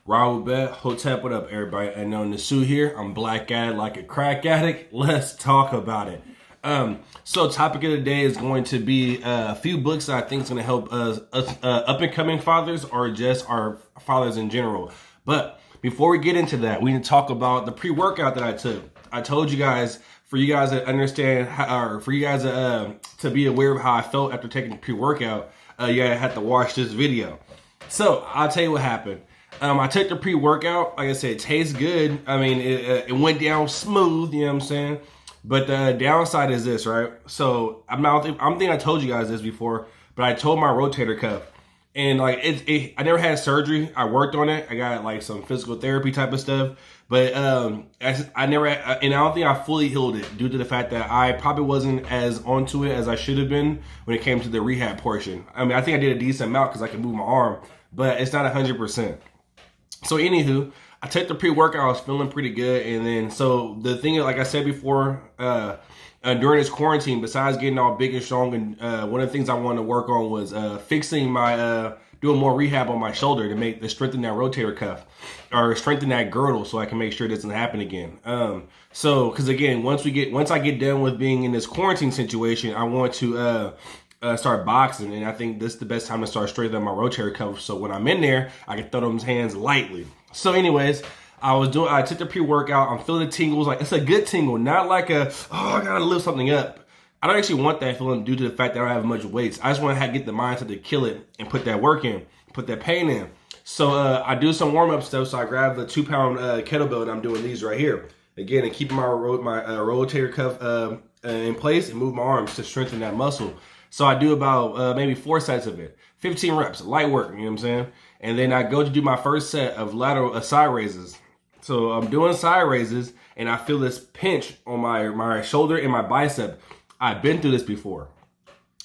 Raul Bet, Hotep, what up, everybody? I know Nasu here. I'm black addict like a crack addict. Let's talk about it. So topic of the day is going to be a few books that I think is going to help us up and coming fathers or just our fathers in general. But before we get into that, we need to talk about the pre-workout that I took. I told you guys, for you guys to understand, or for you guys to be aware of how I felt after taking the pre-workout, you gotta have to watch this video. So I'll tell you what happened. I took the pre-workout. Like I said, it tastes good. I mean, it went down smooth. You know what I'm saying? But the downside is this, right? So I'm thinking I told you guys this before, but I told my rotator cuff, and like I never had surgery. I worked on it. I got like some physical therapy type of stuff, but I never, and I don't think I fully healed it due to the fact that I probably wasn't as onto it as I should have been when it came to the rehab portion. I mean, I think I did a decent amount because I could move my arm, but it's not 100%. So anywho, I took the pre-workout, I was feeling pretty good, and then, so the thing is, like I said before, during this quarantine, besides getting all big and strong, and one of the things I wanted to work on was fixing my, doing more rehab on my shoulder to strengthen that rotator cuff, or strengthen that girdle so I can make sure it doesn't happen again. So, because again, once I get done with being in this quarantine situation, I want to start boxing, and I think this is the best time to start straightening my rotator cuff, so when I'm in there, I can throw those hands lightly. So anyways, I took the pre-workout, I'm feeling the tingles, like it's a good tingle, not like I gotta lift something up. I don't actually want that feeling due to the fact that I don't have much weights. I just want to get the mindset to kill it and put that work in, put that pain in. So I do some warm-up stuff, so I grab the 2-pound kettlebell, and I'm doing these right here. Again, and keeping my rotator cuff in place and move my arms to strengthen that muscle. So I do about maybe 4 sets of it. 15 reps, light work, you know what I'm saying? And then I go to do my first set of lateral side raises. So I'm doing side raises, and I feel this pinch on my shoulder and my bicep. I've been through this before.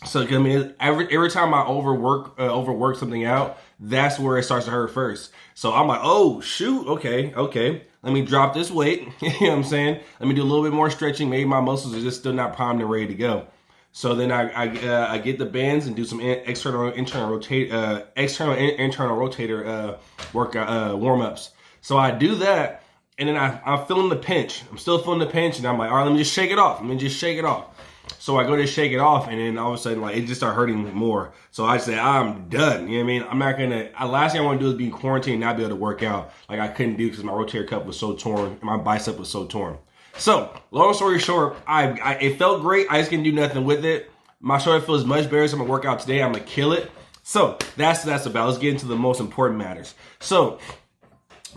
So I mean, every time I overwork something out, that's where it starts to hurt first. So I'm like, oh shoot, okay. Let me drop this weight. You know what I'm saying? Let me do a little bit more stretching. Maybe my muscles are just still not primed and ready to go. So then I get the bands and do some external internal rotator workout warm-ups. So I do that, and then I'm feeling the pinch. I'm still feeling the pinch, and I'm like, all right, let me just shake it off. So I go to shake it off, and then all of a sudden, like, it just started hurting more. So I say, I'm done. You know what I mean? I'm not gonna. Last thing I want to do is be quarantined and not be able to work out like I couldn't do because my rotator cuff was so torn and my bicep was so torn. So, long story short, it felt great. I just can do nothing with it. My shoulder feels much better, so I'm gonna work out today. I'm gonna kill it. So that's about. Let's get into the most important matters. So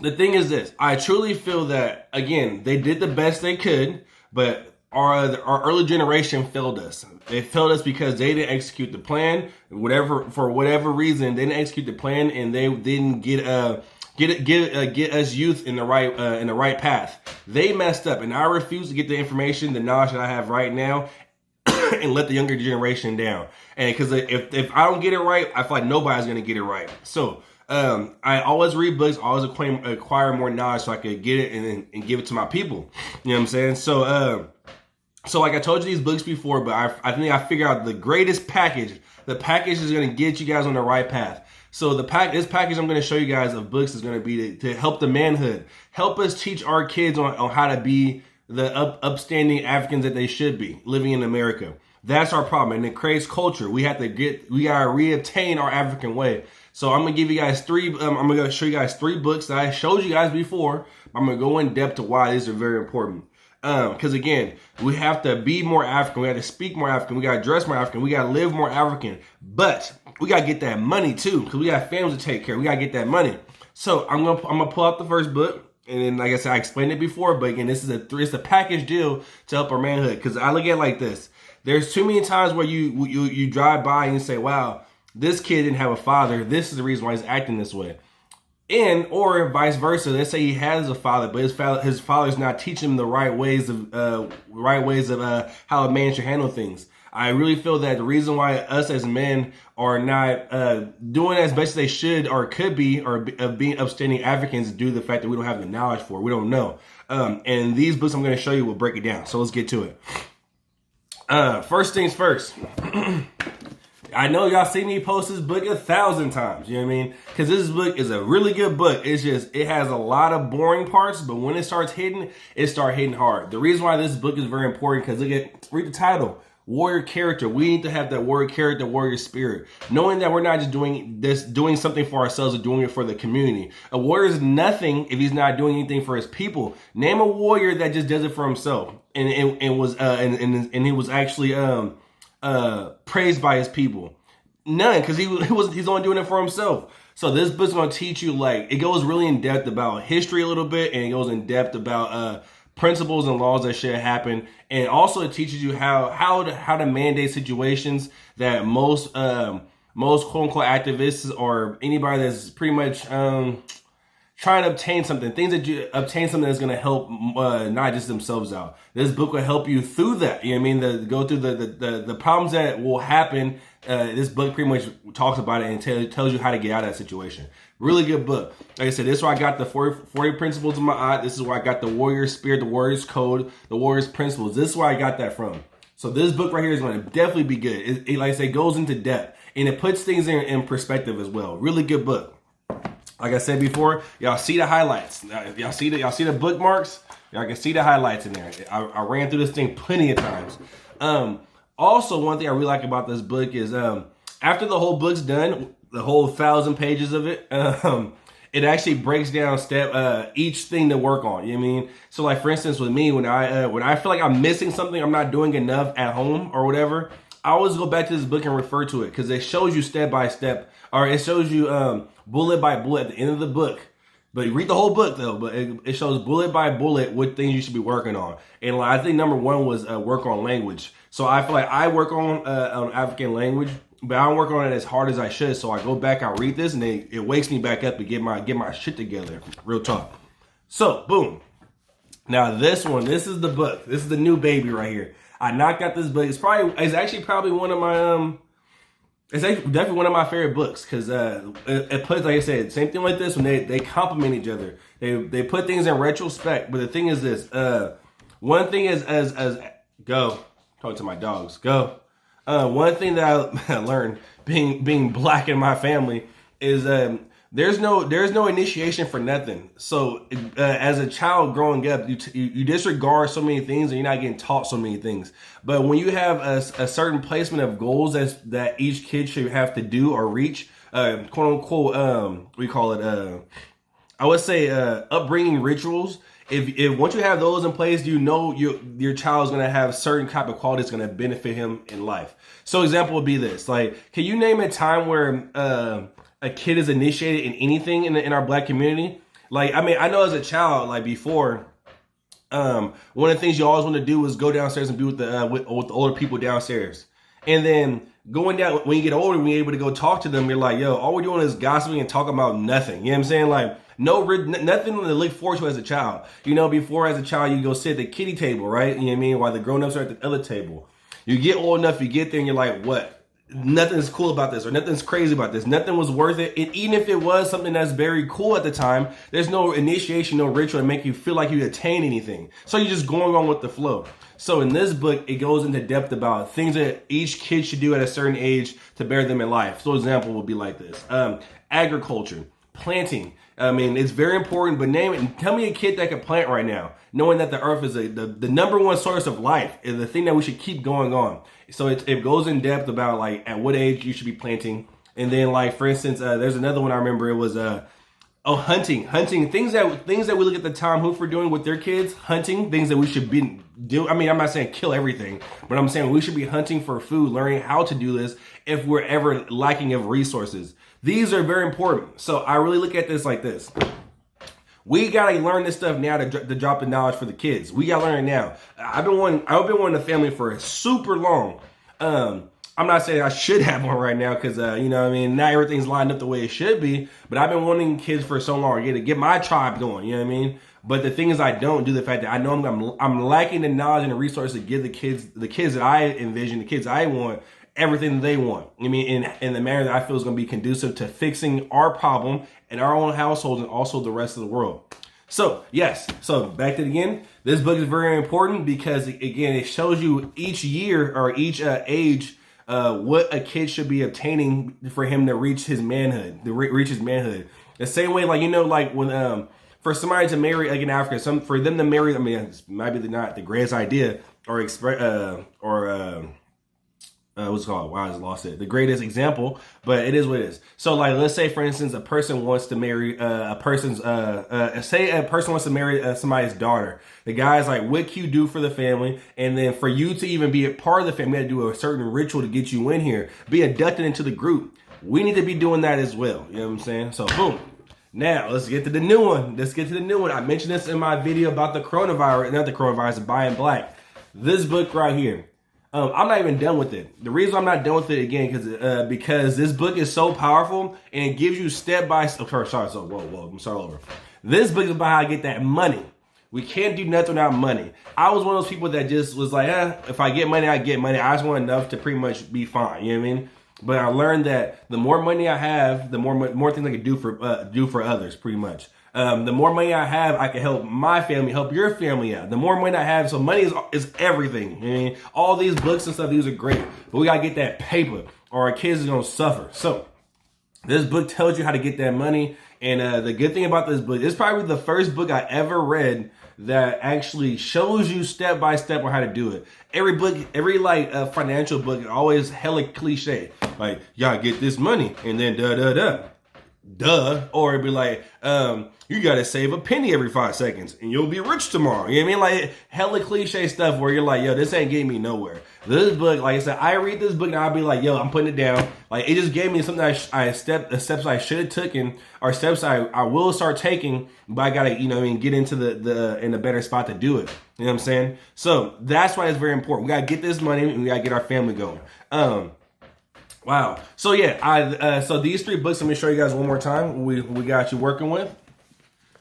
the thing is this: I truly feel that, again, they did the best they could, but our early generation failed us. They failed us because they didn't execute the plan. For whatever reason, they didn't execute the plan, and they didn't get us youth in the right path. They messed up, and I refuse to get the information, the knowledge that I have right now, and let the younger generation down. And because if I don't get it right, I feel like nobody's gonna get it right. So I always read books, always acquire more knowledge so I could get it and give it to my people. You know what I'm saying? So like I told you these books before, but I think I figured out the greatest package. The package is gonna get you guys on the right path. So this package I'm going to show you guys of books is going to be to help the manhood, help us teach our kids on how to be the upstanding Africans that they should be living in America. That's our problem, and it creates culture. We gotta reobtain our African way. So I'm gonna give you guys I'm gonna show you guys 3 books that I showed you guys before. I'm gonna go in depth to why these are very important. Because again, we have to be more African. We have to speak more African. We got to dress more African. We got to live more African. But we got to get that money too, because we got families to take care of. We got to get that money. So I'm gonna pull out the first book, and then, like I said, I explained it before, but again, it's a package deal to help our manhood. Because I look at it like this: there's too many times where you drive by and you say, "Wow, this kid didn't have a father. This is the reason why he's acting this way." Or vice versa. Let's say he has a father, but his father's not teaching him the right ways of how a man should handle things. I really feel that the reason why us as men are not doing as best as they should or could be, or being upstanding Africans, is due to the fact that we don't have the knowledge for it. We don't know. And these books I'm going to show you will break it down. So let's get to it. First things first. I know y'all seen me post this book 1,000 times. You know what I mean? Because this book is a really good book. It's just, it has a lot of boring parts, but when it starts hitting, it starts hitting hard. The reason why this book is very important, because read the title. Warrior character. We need to have that warrior character, warrior spirit. Knowing that we're not just doing something for ourselves or doing it for the community. A warrior is nothing if he's not doing anything for his people. Name a warrior that just does it for himself and he was actually praised by his people. None, because he's only doing it for himself. So this book's gonna teach you, like, it goes really in depth about history a little bit, and it goes in depth about principles and laws that should happen, and also it teaches you how to mandate situations that most quote unquote activists or anybody that's pretty much trying to obtain something that's going to help not just themselves out. This book will help you through that. You know what I mean? Go through the problems that will happen. This book pretty much talks about it and tells you how to get out of that situation. Really good book. Like I said, this is where I got the 40 principles of my eye. This is where I got the warrior spirit, the warrior's code, the warrior's principles. This is where I got that from. So this book right here is going to definitely be good. It like I say, goes into depth, and it puts things in perspective as well. Really good book. Like I said before, y'all see the highlights. Y'all see the bookmarks. Y'all can see the highlights in there. I ran through this thing plenty of times. Also, one thing I really like about this book is after the whole book's done, the whole 1,000 pages of it, it actually breaks down each thing to work on. You know what I mean? So, like, for instance, with me, when I feel like I'm missing something, I'm not doing enough at home or whatever, I always go back to this book and refer to it, because it shows you step by step, or it shows you bullet by bullet at the end of the book. But you read the whole book though, but it shows bullet by bullet what things you should be working on. And like, I think number one was work on language. So I feel like I work on African language, but I don't work on it as hard as I should. So I go back, I read this, and it wakes me back up to get my shit together. Real talk. So boom. Now this is the book. This is the new baby right here. I knocked out this book. It's actually probably one of my it's actually definitely one of my favorite books, because it puts, like I said, same thing like this, when they complement each other. They put things in retrospect. But the thing is this, one thing is as go talk to my dogs, go. One thing that I learned being black in my family is there's no initiation for nothing. So as a child growing up, you disregard so many things, and you're not getting taught so many things. But when you have a certain placement of goals that each kid should have to do or reach, quote unquote, we call it, I would say upbringing rituals. If once you have those in place, you know your child's gonna have certain type of qualities gonna benefit him in life. So example would be this: like, can you name a time where a kid is initiated in anything in our black community? Like, I mean, I know as a child, like before, one of the things you always want to do is go downstairs and be with the older people downstairs. And then going down, when you get older, when you're able to go talk to them, you're like, yo, all we're doing is gossiping and talking about nothing. You know what I'm saying? Like, nothing to look forward to as a child. You know, before as a child, you go sit at the kiddie table, right? You know what I mean? While the grown-ups are at the other table. You get old enough, you get there, and you're like, what? Nothing's cool about this, or nothing's crazy about this. Nothing was worth it. And even if it was something that's very cool at the time, there's no initiation, no ritual to make you feel like you attained anything. So you're just going on with the flow. So in this book, it goes into depth about things that each kid should do at a certain age to better them in life. So example would be like this. Agriculture, planting. I mean, it's very important, but tell me a kid that can plant right now, knowing that the earth is the number one source of life, is the thing that we should keep going on. So it goes in depth about, like, at what age you should be planting. And then, like, for instance, there's another one I remember. It was hunting things that we look at the Tom Hooper doing with their kids, hunting things that we should be do. I mean, I'm not saying kill everything, but I'm saying we should be hunting for food, learning how to do this if we're ever lacking of resources. These are very important. So I really look at this like this. We gotta learn this stuff now to drop the knowledge for the kids. We gotta learn it now. I've been wanting a family for super long. I'm not saying I should have one right now, because you know what I mean, not everything's lined up the way it should be. But I've been wanting kids for so long, to get my tribe going. You know what I mean? But the thing is, I don't do the fact that I know I'm lacking the knowledge and the resources to give the kids that I envision, the kids I want, everything that they want. I mean, in the manner that I feel is going to be conducive to fixing our problem in our own households and also the rest of the world. So yes, so back to it again. This book is very important because, again, it shows you each year or each age what a kid should be obtaining for him to reach his manhood, The same way, like, you know, like when for somebody to marry, like in Africa, for them to marry, I mean, it's maybe not the greatest idea what's it called? Wow, I just lost it. The greatest example, but it is what it is. So, like, let's say, for instance, a person wants to marry somebody's daughter. The guy's like, what can you do for the family? And then for you to even be a part of the family, you got to do a certain ritual to get you in here, be inducted into the group. We need to be doing that as well. You know what I'm saying? So, boom. Now, let's get to the new one. I mentioned this in my video about the coronavirus, not the coronavirus, buying black. This book right here. I'm not even done with it. The reason I'm not done with it again because this book is so powerful and it gives you step by step. I'm sorry over. This book is about how to get that money. We can't do nothing without money. I was one of those people that just was like, if I get money, I get money. I just want enough to pretty much be fine. You know what I mean? But I learned that the more money I have, the more things I can do for others. Pretty much. The more money I have, I can help my family, help your family out. The more money I have, so money is everything. I mean, all these books and stuff, these are great, but we gotta get that paper, or our kids are gonna suffer. So, this book tells you how to get that money, and the good thing about this book, it's probably the first book I ever read that actually shows you step by step on how to do it. Every book, financial book, always hella cliche, like y'all get this money, and then or it'd be like, you gotta save a penny every 5 seconds and you'll be rich tomorrow. You know what I mean? Like hella cliche stuff where you're like, yo, this ain't getting me nowhere. This book, like I said, I read this book and I'll be like, yo, I'm putting it down. Like it just gave me something steps I should have taken, or steps I will start taking, but I gotta, you know what I mean, get into in a better spot to do it. You know what I'm saying? So that's why it's very important. We gotta get this money and we gotta get our family going. Wow. So yeah, so these 3 books, let me show you guys one more time. We got you working with.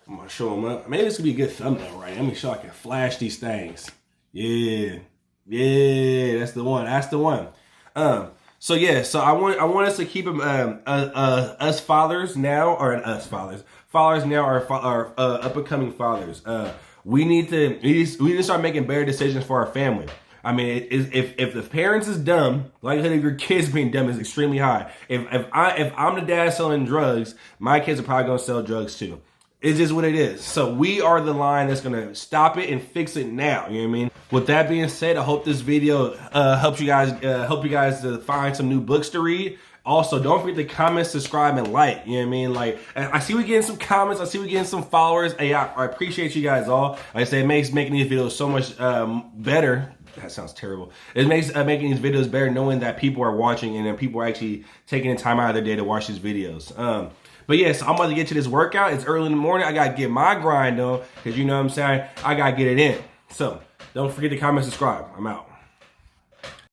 I'm gonna show them up. Maybe this could be a good thumbnail, right? Let me show I can flash these things. Yeah, that's the one. So yeah, so I want us to keep them us fathers now, or fathers now are up and coming fathers. We need to start making better decisions for our family. I mean, if the parents is dumb, likelihood of your kids being dumb is extremely high. If I'm the dad selling drugs, my kids are probably gonna sell drugs too. It's just what it is. So we are the line that's gonna stop it and fix it now. You know what I mean? With that being said, I hope this video helps you guys to find some new books to read. Also, don't forget to comment, subscribe, and like. You know what I mean? Like, I see we getting some comments. I see we getting some followers. Hey, I appreciate you guys all. Like I say, it makes making these videos so much better. That sounds terrible. It makes making these videos better knowing that people are watching and that people are actually taking the time out of their day to watch these videos. But yes, I'm about to get to this workout. It's early in the morning. I got to get my grind on because you know what I'm saying? I got to get it in. So don't forget to comment, subscribe. I'm out.